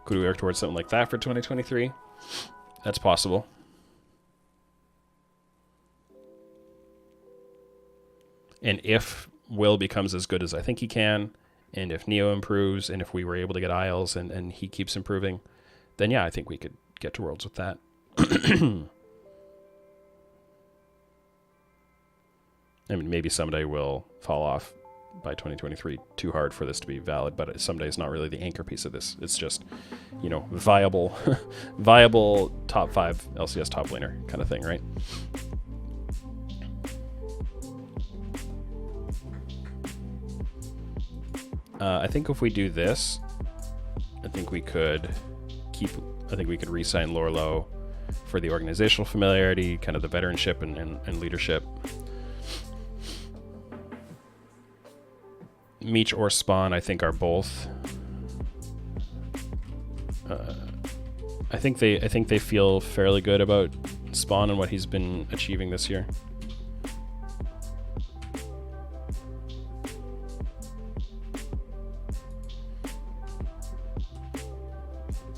Could we work towards something like that for 2023? That's possible. And if Will becomes as good as I think he can, and if Neo improves, and if we were able to get Isles and he keeps improving, then yeah, I think we could get to Worlds with that. I mean, maybe someday we'll fall off by 2023 too hard for this to be valid, but someday is not really the anchor piece of this. It's just, viable top 5 LCS top laner kind of thing, right? I think if we do this, I think we could re-sign Lorlo for the organizational familiarity, kind of the veteranship and leadership. Meech or Spawn, I think, are both. I think they feel fairly good about Spawn and what he's been achieving this year.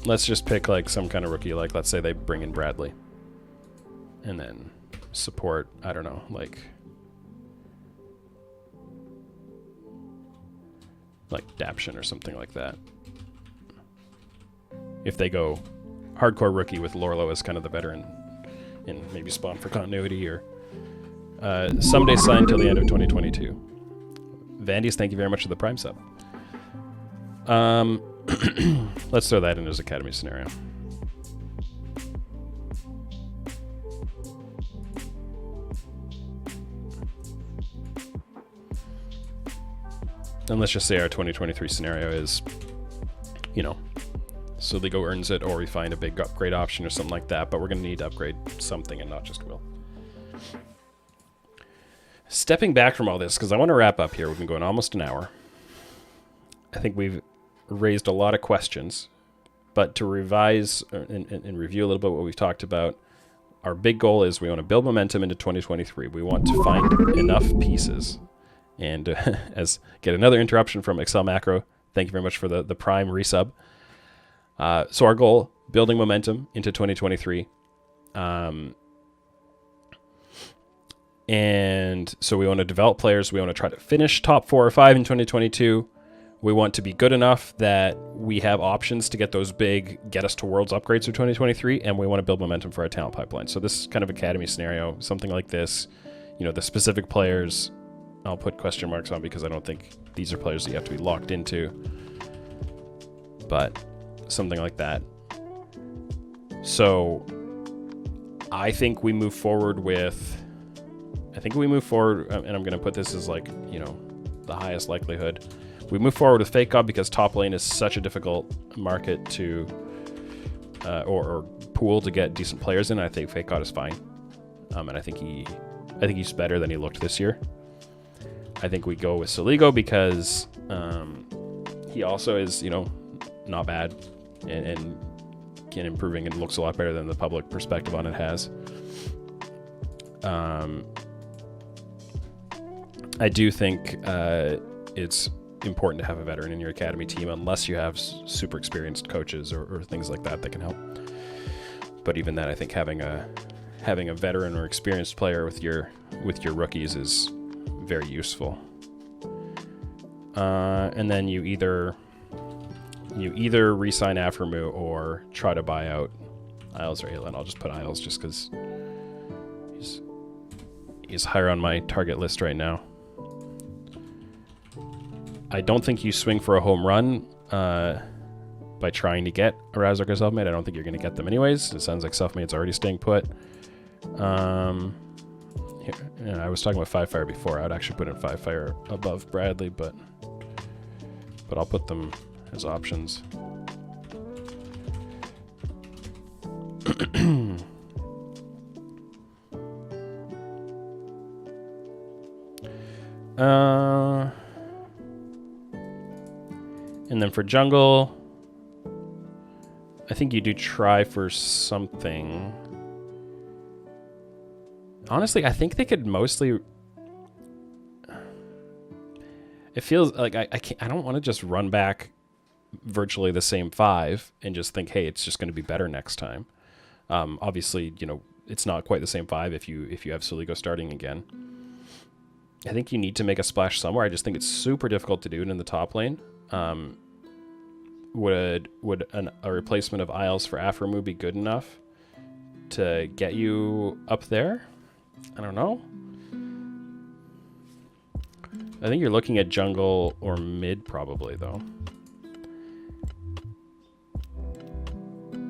Let's just pick like some kind of rookie, like let's say they bring in Bradley, and then support, I don't know, like Daption or something like that. If they go hardcore rookie with Lorlo as kind of the veteran, and maybe Spawn for continuity, or someday sign till the end of 2022. Vandy's, thank you very much for the Prime sub. Let's throw that in as academy scenario. And let's just say our 2023 scenario is, Soligo earns it, or we find a big upgrade option or something like that, but we're going to need to upgrade something and not just Will. Stepping back from all this, because I want to wrap up here. We've been going almost an hour. I think we've raised a lot of questions, but to revise and review a little bit what we've talked about, our big goal is we want to build momentum into 2023. We want to find enough pieces. And get another interruption from Excel Macro. Thank you very much for the Prime resub. So our goal, building momentum into 2023. And so we want to develop players. We want to try to finish top 4 or 5 in 2022. We want to be good enough that we have options to get those big get us to Worlds upgrades for 2023, and we want to build momentum for our talent pipeline. So this is kind of academy scenario, something like this. The specific players I'll put question marks on because I don't think these are players that you have to be locked into. But something like that. So I think we move forward, and I'm going to put this as the highest likelihood. We move forward with Fake God because top lane is such a difficult market to, or pool to get decent players in. I think Fake God is fine. And I think he's better than he looked this year. I think we go with Soligo because he also is, not bad and can improving and looks a lot better than the public perspective on it has. I do think it's important to have a veteran in your academy team unless you have super experienced coaches or things like that can help. But even then, I think having a veteran or experienced player with your rookies is very useful. And then you either you either re-sign Aframu or try to buy out Isles or Ayla. I'll just put Isles just because he's higher on my target list right now. I don't think you swing for a home run by trying to get a Razork or Selfmade. I don't think you're going to get them anyways. It sounds like Selfmade's already staying put. Here, yeah, I was talking about 5-Fire before. I would actually put in 5-Fire above Bradley, but I'll put them as options. And then for jungle, I think you do try for something. Honestly, I think they could mostly... It feels like I don't want to just run back virtually the same 5 and just think, hey, it's just going to be better next time. Obviously, you know, it's not quite the same 5 if you have Soligo starting again. I think you need to make a splash somewhere. I just think it's super difficult to do it in the top lane. Would a replacement of Isles for Aframu be good enough to get you up there? I don't know. I think you're looking at jungle or mid probably, though.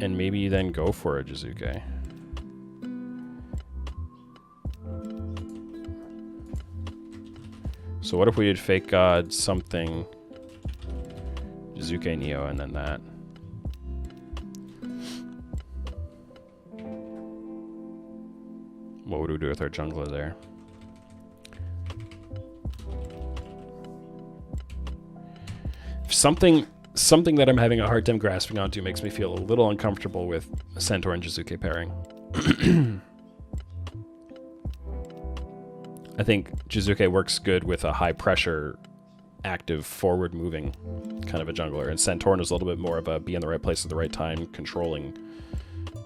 And maybe you then go for a Jizuke. So what if we did Fake God, something, Jizuke, Neo, and then that? What would we do with our jungler there? Something that I'm having a hard time grasping onto makes me feel a little uncomfortable with Centaur and Jizuke pairing. I think Jizuke works good with a high pressure, active, forward moving kind of a jungler, and Centaur is a little bit more of a be in the right place at the right time, controlling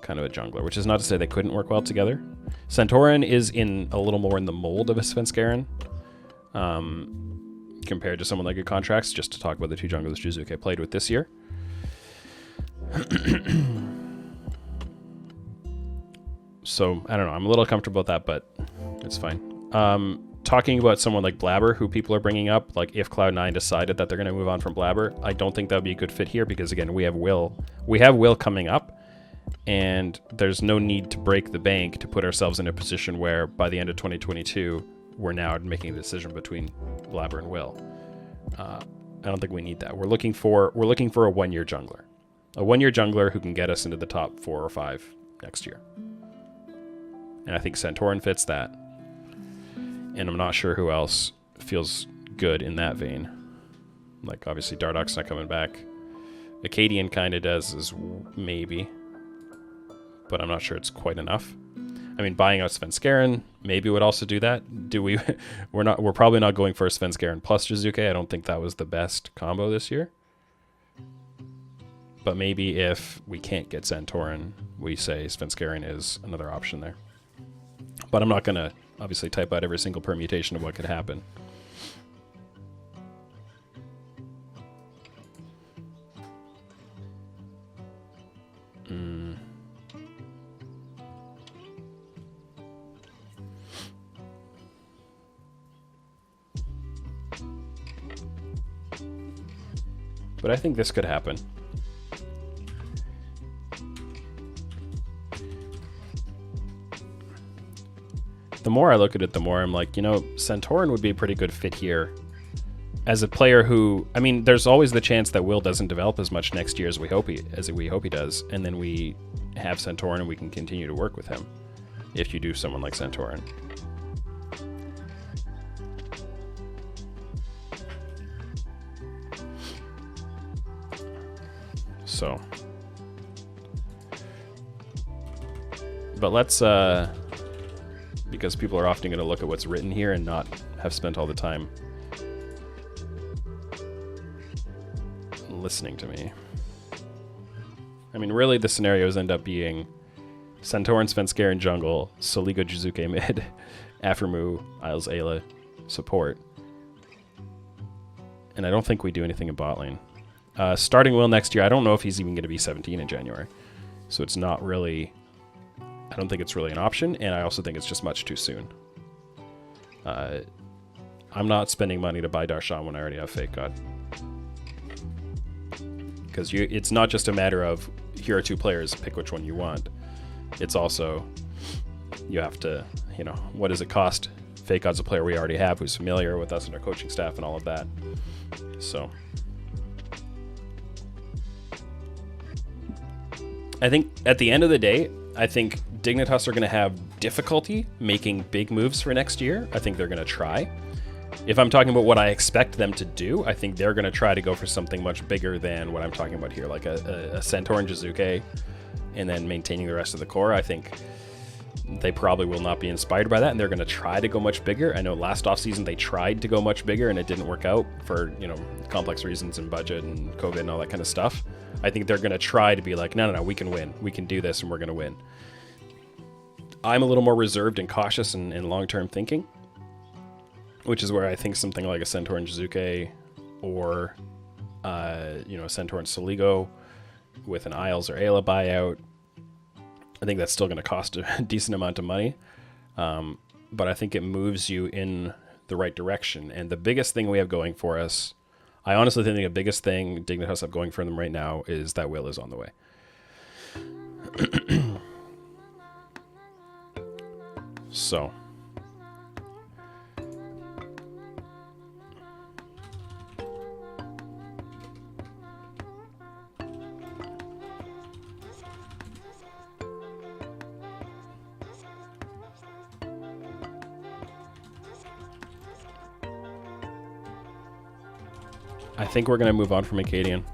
kind of a jungler, which is not to say they couldn't work well together. Centauran is in a little more in the mold of a Svenskeren compared to someone like a Contracts, just to talk about the two junglers Jizuke played with this year. So, I don't know. I'm a little comfortable with that, but it's fine. Talking about someone like Blabber, who people are bringing up, like if Cloud9 decided that they're going to move on from Blabber, I don't think that would be a good fit here because, again, we have Will. We have Will coming up, and there's no need to break the bank to put ourselves in a position where by the end of 2022, we're now making a decision between Blabber and Will. I don't think we need that. We're looking for a 1-year jungler. A 1-year jungler who can get us into the top 4 or 5 next year. And I think Centauran fits that. And I'm not sure who else feels good in that vein. Like, obviously, Dardoch's not coming back. Acadian kind of does, as maybe. But I'm not sure it's quite enough. I mean, buying out Svenskeren maybe would also do that. Do we? We're probably not going for a Svenskeren plus Jizuke. I don't think that was the best combo this year. But maybe if we can't get Centauran, we say Svenskeren is another option there. But I'm not going to obviously type out every single permutation of what could happen. But I think this could happen. The more I look at it, the more I'm like, you know, Centauran would be a pretty good fit here. As a player who, I mean, there's always the chance that Will doesn't develop as much next year as we hope he does, and then we have Centauran and we can continue to work with him. If you do someone like Centauran. So, but let's, because people are often going to look at what's written here and not have spent all the time listening to me. I mean, really, the scenarios end up being Centauran, Svenskeren jungle, Soligo, Jizuke mid, Aframu, Isles, Ayla support. And I don't think we do anything in bot lane. Starting Will next year, I don't know if he's even going to be 17 in January. So it's not really... I don't think it's really an option, and I also think it's just much too soon. I'm not spending money to buy Darshan when I already have Fake God. Because it's not just a matter of, here are two players, pick which one you want. It's also, you have to, what does it cost? Fake God's a player we already have who's familiar with us and our coaching staff and all of that. So... I think at the end of the day, I think Dignitas are going to have difficulty making big moves for next year. I think they're going to try. If I'm talking about what I expect them to do, I think they're going to try to go for something much bigger than what I'm talking about here, like a Centaur and Jizuke, and then maintaining the rest of the core. I think they probably will not be inspired by that, and they're going to try to go much bigger. I know last offseason they tried to go much bigger, and it didn't work out for, complex reasons and budget and COVID and all that kind of stuff. I think they're going to try to be like, no, we can win. We can do this, and we're going to win. I'm a little more reserved and cautious in long-term thinking, which is where I think something like a Centaur and Jizuke or, Centaur and Soligo with an Isles or Ayla buyout, I think that's still going to cost a decent amount of money. But I think it moves you in the right direction. And the biggest thing we have going for us, I honestly think the biggest thing Dignitas have going for them right now is that Will is on the way. So. I think we're going to move on from Acadian.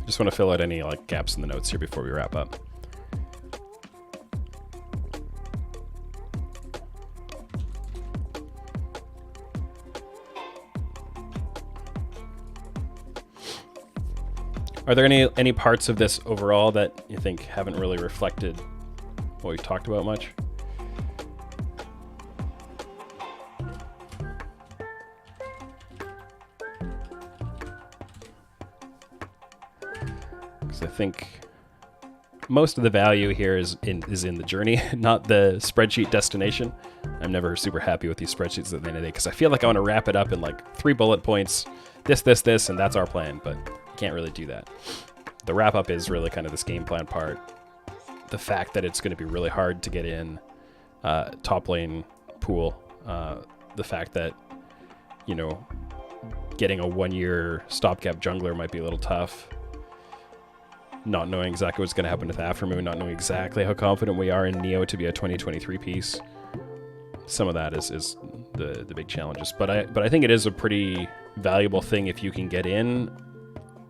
Just want to fill out any gaps in the notes here before we wrap up. Are there any parts of this overall that you think haven't really reflected what we've talked about much? I think most of the value here is in the journey, not the spreadsheet destination. I'm never super happy with these spreadsheets at the end of the day because I feel like I want to wrap it up in 3 bullet points, this, and that's our plan, but you can't really do that. The wrap up is really kind of this game plan part. The fact that it's going to be really hard to get in top lane pool. The fact that, getting a 1-year stopgap jungler might be a little tough. Not knowing exactly what's going to happen with Aftermoon, not knowing exactly how confident we are in Neo to be a 2023 piece. Some of that is the big challenges, but I think it is a pretty valuable thing if you can get in,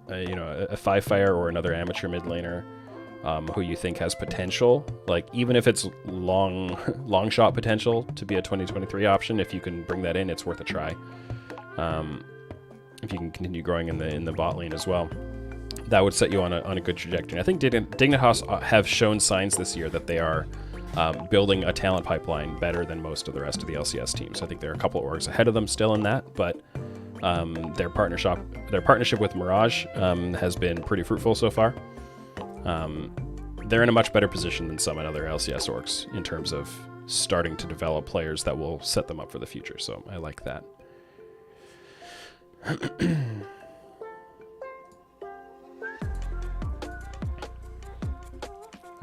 a 5-fire or another amateur mid laner who you think has potential. Even if it's long shot potential to be a 2023 option, if you can bring that in, it's worth a try. If you can continue growing in the bot lane as well. That would set you on a good trajectory. And I think Dignitas have shown signs this year that they are building a talent pipeline better than most of the rest of the LCS teams. I think there are a couple of orgs ahead of them still in that, but their partnership with Mirage has been pretty fruitful so far. They're in a much better position than some other LCS orgs in terms of starting to develop players that will set them up for the future. So I like that.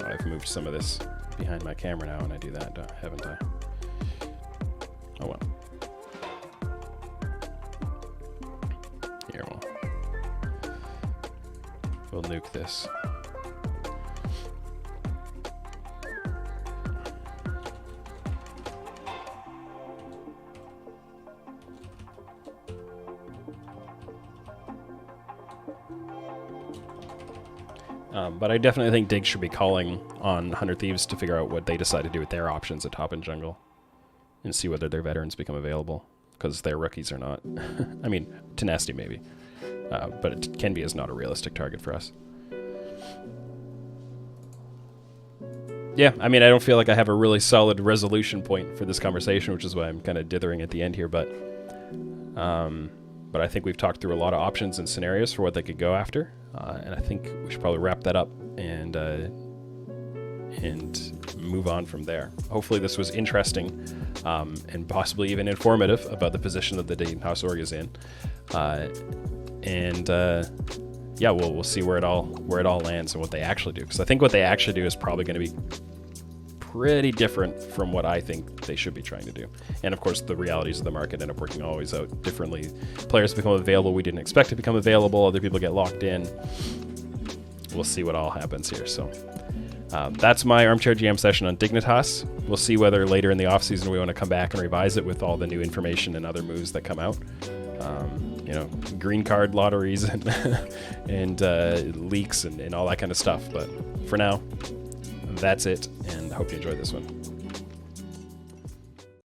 I've moved some of this behind my camera now when I do that, haven't I? Oh well. Here, we'll nuke this. But I definitely think Dig should be calling on 100 Thieves to figure out what they decide to do with their options at top and jungle and see whether their veterans become available, because their rookies are not. I mean, Tenacity maybe, but Kenby is not a realistic target for us. Yeah, I mean, I don't feel like I have a really solid resolution point for this conversation, which is why I'm kind of dithering at the end here, but but I think we've talked through a lot of options and scenarios for what they could go after, and I think we should probably wrap that up and move on from there. Hopefully this was interesting and possibly even informative about the position that the Dignitas org is in. Yeah, we'll see where it all lands and what they actually do. Because I think what they actually do is probably going to be pretty different from what I think they should be trying to do. And of course, the realities of the market end up working always out differently. Players become available we didn't expect to become available. Other people get locked in. We'll see what all happens here. So that's my Armchair GM session on Dignitas. We'll see whether later in the offseason we want to come back and revise it with all the new information and other moves that come out. Green card lotteries and leaks and all that kind of stuff. But for now, that's it, and I hope you enjoyed this one.